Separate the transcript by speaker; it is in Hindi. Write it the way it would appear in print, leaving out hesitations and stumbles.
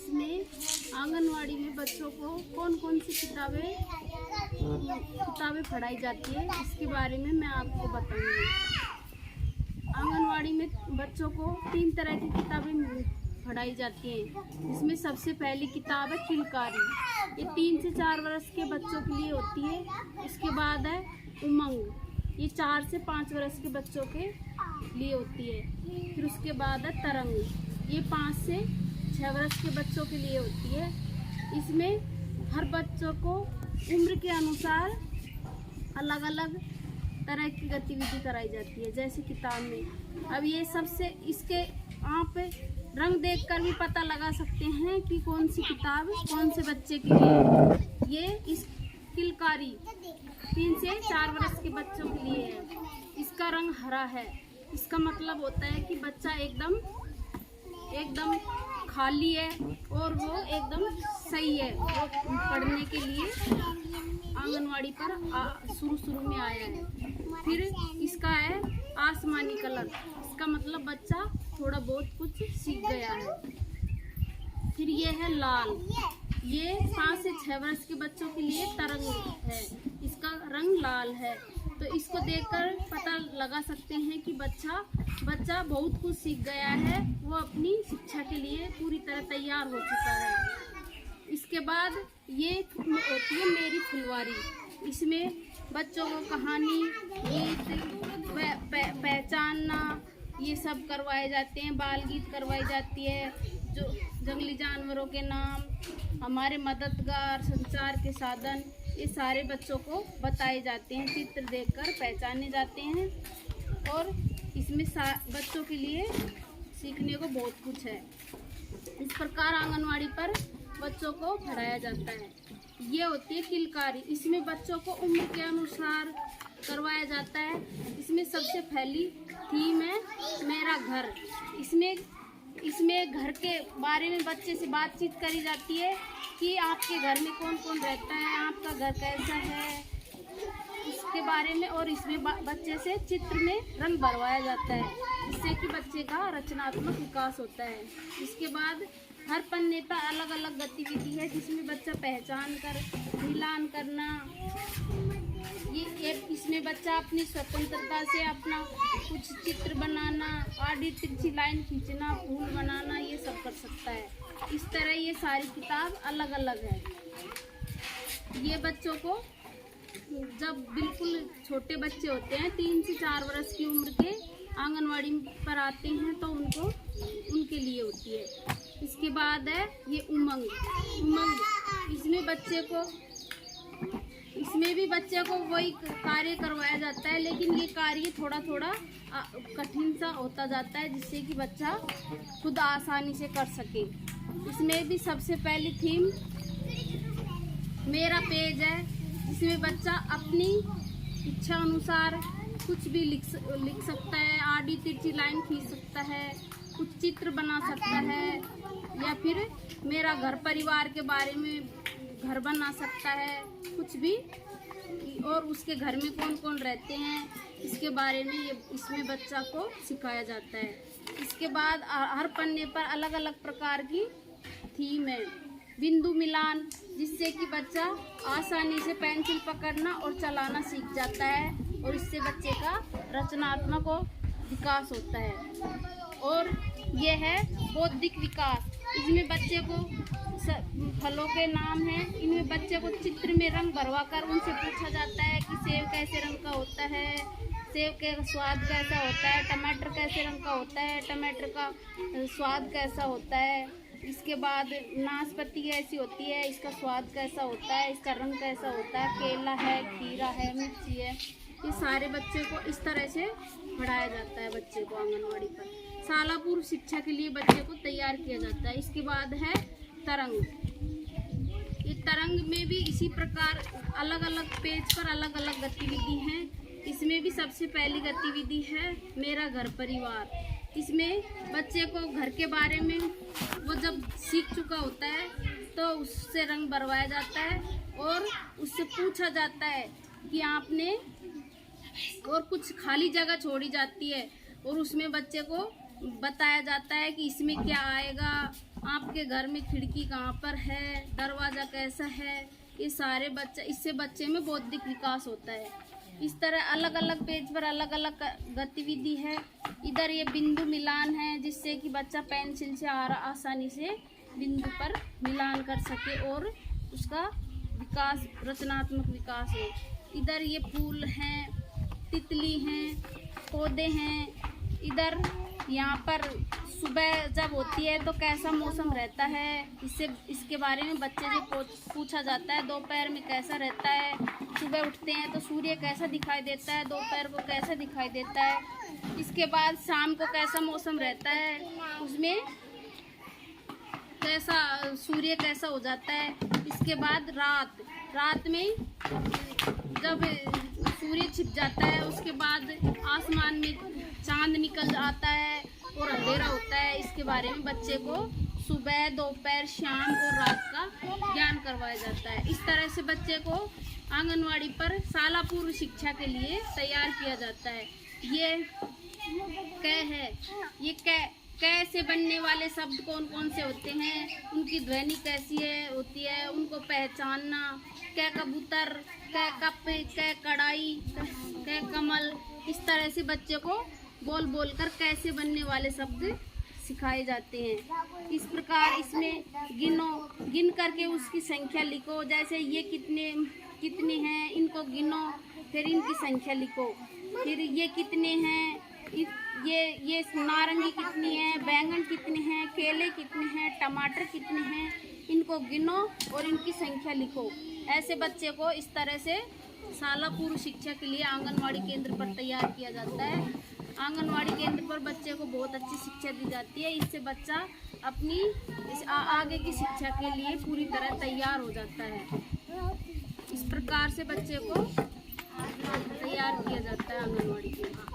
Speaker 1: इसमें आंगनवाड़ी में बच्चों को कौन कौन सी किताबें पढ़ाई जाती है, इसके बारे में मैं आपको बताऊंगी। आंगनवाड़ी में बच्चों को 3 तरह की किताबें पढ़ाई जाती हैं। इसमें सबसे पहली किताब है किलकारी। ये 3 से 4 वर्ष के बच्चों के लिए होती है। इसके बाद है उमंग, ये 4 से 5 वर्ष के बच्चों के लिए होती है। फिर उसके बाद है तरंग, ये 5 से 6 वर्ष के बच्चों के लिए होती है। इसमें हर बच्चों को उम्र के अनुसार अलग अलग तरह की गतिविधि कराई जाती है, जैसे किताब में। अब ये सबसे इसके आप रंग देखकर भी पता लगा सकते हैं कि कौन सी किताब कौन से बच्चे के लिए। ये इस किलकारी 3 से 4 वर्ष के बच्चों के लिए है। इसका रंग हरा है। इसका मतलब होता है कि बच्चा एकदम खाली है और वो एकदम सही है। वो पढ़ने के लिए आंगनवाड़ी पर शुरू में आया है। फिर इसका है आसमानी कलर। इसका मतलब बच्चा थोड़ा बहुत कुछ सीख गया है। फिर ये है लाल, ये 5 से 6 वर्ष के बच्चों के लिए तरंग है। इसका रंग लाल है। तो इसको देखकर पता लगा सकते हैं कि बच्चा बहुत कुछ सीख गया है। वो अपनी शिक्षा के लिए पूरी तरह तैयार हो चुका है। इसके बाद ये होती है मेरी फुलवारी। इसमें बच्चों को कहानी, गीत, पहचानना ये सब करवाए जाते हैं। बाल गीत करवाई जाती है, जो जंगली जानवरों के नाम, हमारे मददगार, संचार के साधन, ये सारे बच्चों को बताए जाते हैं। चित्र देखकर पहचाने जाते हैं। और इसमें बच्चों के लिए सीखने को बहुत कुछ है। इस प्रकार आंगनवाड़ी पर बच्चों को पढ़ाया जाता है। ये होती है किलकारी। इसमें बच्चों को उम्र के अनुसार करवाया जाता है। इसमें सबसे पहली थीम है मेरा घर। इसमें घर के बारे में बच्चे से बातचीत करी जाती है कि आपके घर में कौन कौन रहता है, आपका घर कैसा है, इसके बारे में। और इसमें बच्चे से चित्र में रंग भरवाया जाता है, जिससे कि बच्चे का रचनात्मक विकास होता है। इसके बाद हर पन्ने पर अलग अलग गतिविधि है, जिसमें बच्चा पहचान कर मिलान करना, इसमें बच्चा अपनी स्वतंत्रता से अपना कुछ चित्र बनाना, आड़ी तिरछी लाइन खींचना, फूल बनाना, ये सब कर सकता है। इस तरह ये सारी किताब अलग अलग है। ये बच्चों को जब बिल्कुल छोटे बच्चे होते हैं, 3 से 4 वर्ष की उम्र के आंगनवाड़ी पर आते हैं, तो उनके लिए होती है। इसके बाद है ये उमंग। इसमें भी बच्चे को वही कार्य करवाया जाता है, लेकिन ये कार्य थोड़ा कठिन सा होता जाता है, जिससे कि बच्चा खुद आसानी से कर सके। इसमें भी सबसे पहली थीम मेरा पेज है, जिसमें बच्चा अपनी इच्छा अनुसार कुछ भी लिख सकता है, आड़ी तिरछी लाइन खींच सकता है, कुछ चित्र बना सकता है, या फिर मेरा घर परिवार के बारे में घर बना सकता है, कुछ भी। और उसके घर में कौन कौन रहते हैं, इसके बारे में इसमें बच्चा को सिखाया जाता है। इसके बाद हर पन्ने पर अलग अलग प्रकार की थीम है। बिंदु मिलान, जिससे कि बच्चा आसानी से पेंसिल पकड़ना और चलाना सीख जाता है, और इससे बच्चे का रचनात्मक विकास होता है। और ये है बौद्धिक विकास। इसमें बच्चे को फलों के नाम हैं, इनमें बच्चे को चित्र में रंग भरवा कर उनसे पूछा जाता है कि सेब कैसे रंग का होता है, सेब का स्वाद कैसा होता है, टमाटर कैसे रंग का होता है, टमाटर का स्वाद कैसा होता है। इसके बाद नाशपाती कैसी होती है, इसका स्वाद कैसा होता है, इसका रंग कैसा होता है, केला है, खीरा है, मिर्ची है। ये सारे बच्चे को इस तरह से पढ़ाया जाता है। बच्चे को आंगनवाड़ी पर शाला पूर्व शिक्षा के लिए बच्चे को तैयार किया जाता है। इसके बाद है तरंग। ये तरंग में भी इसी प्रकार अलग अलग पेज पर अलग अलग गतिविधि हैं। इसमें भी सबसे पहली गतिविधि है मेरा घर परिवार। इसमें बच्चे को घर के बारे में वो जब सीख चुका होता है, तो उससे रंग भरवाया जाता है और उससे पूछा जाता है कि आपने, और कुछ खाली जगह छोड़ी जाती है और उसमें बच्चे को बताया जाता है कि इसमें क्या आएगा, आपके घर में खिड़की कहाँ पर है, दरवाज़ा कैसा है, ये सारे इससे बच्चे में बौद्धिक विकास होता है। इस तरह अलग अलग पेज पर अलग अलग गतिविधि है। इधर ये बिंदु मिलान है, जिससे कि बच्चा पेंसिल से आसानी से बिंदु पर मिलान कर सके और उसका विकास, रचनात्मक विकास हो। इधर ये फूल हैं, तितली हैं, पौधे हैं। इधर यहाँ पर सुबह जब होती है तो कैसा मौसम रहता है, इसके बारे में बच्चे से पूछा जाता है। दोपहर में कैसा रहता है, सुबह उठते हैं तो सूर्य कैसा दिखाई देता है, दोपहर को कैसा दिखाई देता है। इसके बाद शाम को कैसा मौसम रहता है, उसमें कैसा सूर्य कैसा हो जाता है। इसके बाद रात में जब सूर्य छिप जाता है, उसके बाद आसमान में चांद निकल आता है और अंधेरा होता है। इसके बारे में बच्चे को सुबह, दोपहर, शाम और रात का ज्ञान करवाया जाता है। इस तरह से बच्चे को आंगनवाड़ी पर शाला पूर्व शिक्षा के लिए तैयार किया जाता है। ये क है, ये क से बनने वाले शब्द कौन कौन से होते हैं, उनकी ध्वनि कैसी होती है, उनको पहचानना। क कबूतर, क कप, क कढ़ाई, क कमल। इस तरह से बच्चे को बोल बोलकर कैसे बनने वाले शब्द सिखाए जाते हैं। इस प्रकार इसमें गिन करके उसकी संख्या लिखो। जैसे ये कितने हैं, इनको गिनो, फिर इनकी संख्या लिखो। फिर ये कितने हैं, ये नारंगी कितनी है, बैंगन कितने हैं, केले कितने हैं, टमाटर कितने हैं, इनको गिनो और इनकी संख्या लिखो। ऐसे बच्चे को इस तरह से शाला पूर्व शिक्षा के लिए आंगनवाड़ी केंद्र पर तैयार किया जाता है। आंगनवाड़ी केंद्र पर बच्चे को बहुत अच्छी शिक्षा दी जाती है। इससे बच्चा अपनी आगे की शिक्षा के लिए पूरी तरह तैयार हो जाता है। इस प्रकार से बच्चे को तैयार किया जाता है आंगनवाड़ी केंद्र।